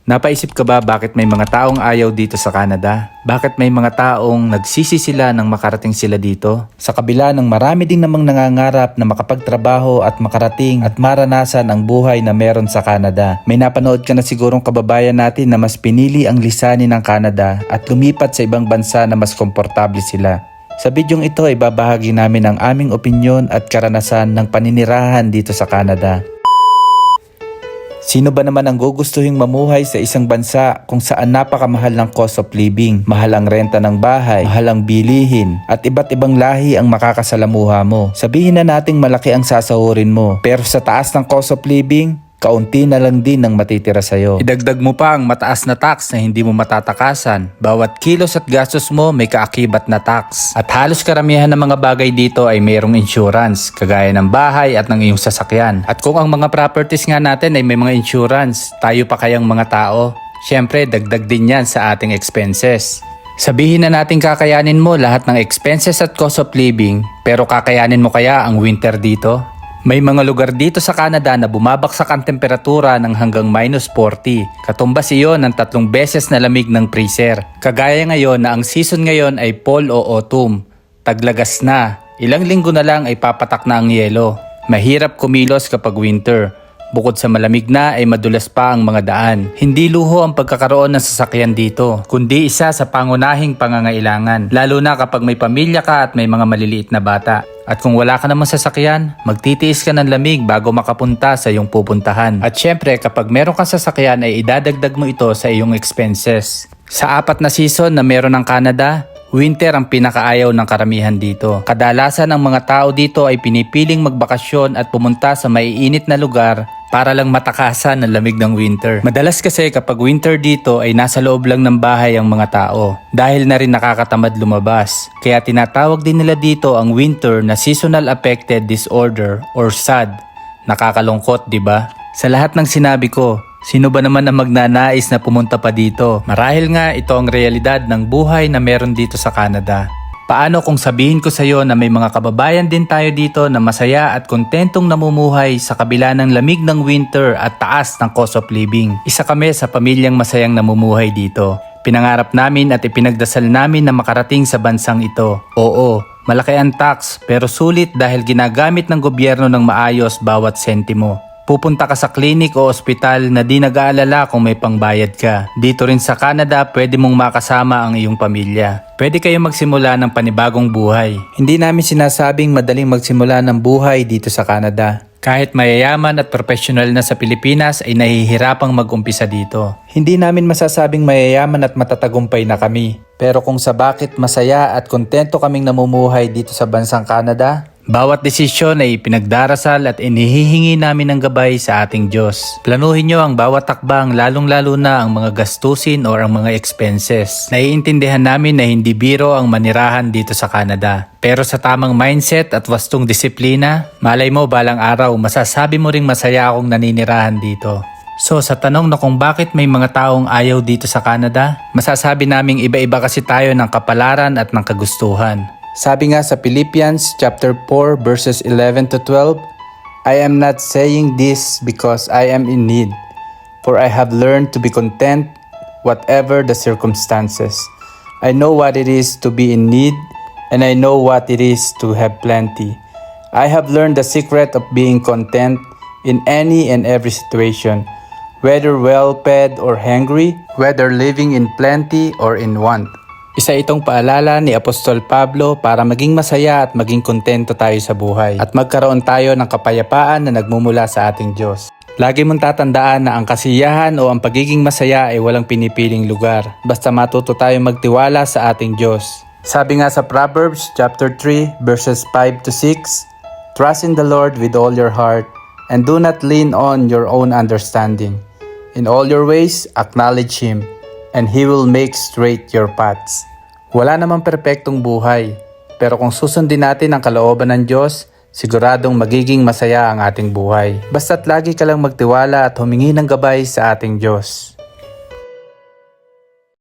Napaisip ka ba bakit may mga taong ayaw dito sa Canada? Bakit may mga taong nagsisi sila nang makarating sila dito? Sa kabila ng marami din namang nangangarap na makapagtrabaho at makarating at maranasan ang buhay na meron sa Canada. May napanood ka na sigurong kababayan natin na mas pinili ang lisanin ng Canada at lumipat sa ibang bansa na mas komportable sila. Sa bidyong ito ay babahagi namin ang aming opinyon at karanasan ng paninirahan dito sa Canada. Sino ba naman ang gugustuhin mamuhay sa isang bansa kung saan napakamahal ng cost of living, mahal ang renta ng bahay, mahal ang bilihin, at iba't ibang lahi ang makakasalamuha mo? Sabihin na nating malaki ang sasahurin mo, pero sa taas ng cost of living, kaunti na lang din ang matitira sa'yo. Idagdag mo pa ang mataas na tax na hindi mo matatakasan. Bawat kilos at gastos mo may kaakibat na tax. At halos karamihan ng mga bagay dito ay mayroong insurance, kagaya ng bahay at ng iyong sasakyan. At kung ang mga properties nga natin ay may mga insurance, tayo pa kayang mga tao? Siyempre, dagdag din yan sa ating expenses. Sabihin na natin kakayanin mo lahat ng expenses at cost of living, pero kakayanin mo kaya ang winter dito? May mga lugar dito sa Canada na bumabaksak ang temperatura ng hanggang -40. Katumbas iyon ng 3 beses na lamig ng freezer. Kagaya ngayon na ang season ngayon ay fall o autumn. Taglagas na. Ilang linggo na lang ay papatak na ang yelo. Mahirap kumilos kapag winter. Bukod sa malamig na ay madulas pa ang mga daan. Hindi luho ang pagkakaroon ng sasakyan dito, kundi isa sa pangunahing pangangailangan. Lalo na kapag may pamilya ka at may mga maliliit na bata. At kung wala ka namang sasakyan, magtitiis ka ng lamig bago makapunta sa iyong pupuntahan. At syempre, kapag meron kang sasakyan ay idadagdag mo ito sa iyong expenses. Sa 4 na season na meron ng Canada, winter ang pinakaayaw ng karamihan dito. Kadalasan ang mga tao dito ay pinipiling magbakasyon at pumunta sa maiinit na lugar para lang matakasan ng lamig ng winter. Madalas kasi kapag winter dito ay nasa loob lang ng bahay ang mga tao dahil na rin nakakatamad lumabas. Kaya tinatawag din nila dito ang winter na seasonal affective disorder or SAD. Nakakalungkot, di ba? Sa lahat ng sinabi ko, sino ba naman ang magnanais na pumunta pa dito? Marahil nga ito ang realidad ng buhay na meron dito sa Canada. Paano kung sabihin ko sa iyo na may mga kababayan din tayo dito na masaya at kontentong namumuhay sa kabila ng lamig ng winter at taas ng cost of living? Isa kami sa pamilyang masayang namumuhay dito. Pinangarap namin at ipinagdasal namin na makarating sa bansang ito. Oo, malaki ang tax pero sulit dahil ginagamit ng gobyerno ng maayos bawat sentimo. Pupunta ka sa klinik o ospital na di nag-aalala kung may pangbayad ka. Dito rin sa Canada, pwede mong makasama ang iyong pamilya. Pwede kayong magsimula ng panibagong buhay. Hindi namin sinasabing madaling magsimula ng buhay dito sa Canada. Kahit mayayaman at professional na sa Pilipinas ay nahihirapang mag-umpisa dito. Hindi namin masasabing mayayaman at matatagumpay na kami. Pero kung sa bakit masaya at kontento kaming namumuhay dito sa bansang Canada, bawat desisyon ay pinagdarasal at inihihingi namin ng gabay sa ating Diyos. Planuhin nyo ang bawat takbang lalong-lalo na ang mga gastusin o ang mga expenses. Naiintindihan namin na hindi biro ang manirahan dito sa Canada. Pero sa tamang mindset at wastong disiplina, malay mo balang araw masasabi mo ring masaya akong naninirahan dito. So sa tanong na kung bakit may mga taong ayaw dito sa Canada, masasabi naming iba-iba kasi tayo ng kapalaran at ng kagustuhan. Sabi nga sa Philippians chapter 4 verses 11 to 12, I am not saying this because I am in need, for I have learned to be content whatever the circumstances. I know what it is to be in need, and I know what it is to have plenty. I have learned the secret of being content in any and every situation, whether well-fed or hungry, whether living in plenty or in want. Isa itong paalala ni Apostol Pablo para maging masaya at maging kontento tayo sa buhay at magkaroon tayo ng kapayapaan na nagmumula sa ating Diyos. Lagi mong tatandaan na ang kasiyahan o ang pagiging masaya ay walang pinipiling lugar. Basta matuto tayong magtiwala sa ating Diyos. Sabi nga sa Proverbs chapter 3 verses 5 to 6, Trust in the Lord with all your heart and do not lean on your own understanding. In all your ways, acknowledge Him, and He will make straight your paths. Wala namang perpektong buhay, pero kung susundin natin ang kalooban ng Diyos, siguradong magiging masaya ang ating buhay. Basta't lagi ka lang magtiwala at humingi ng gabay sa ating Diyos.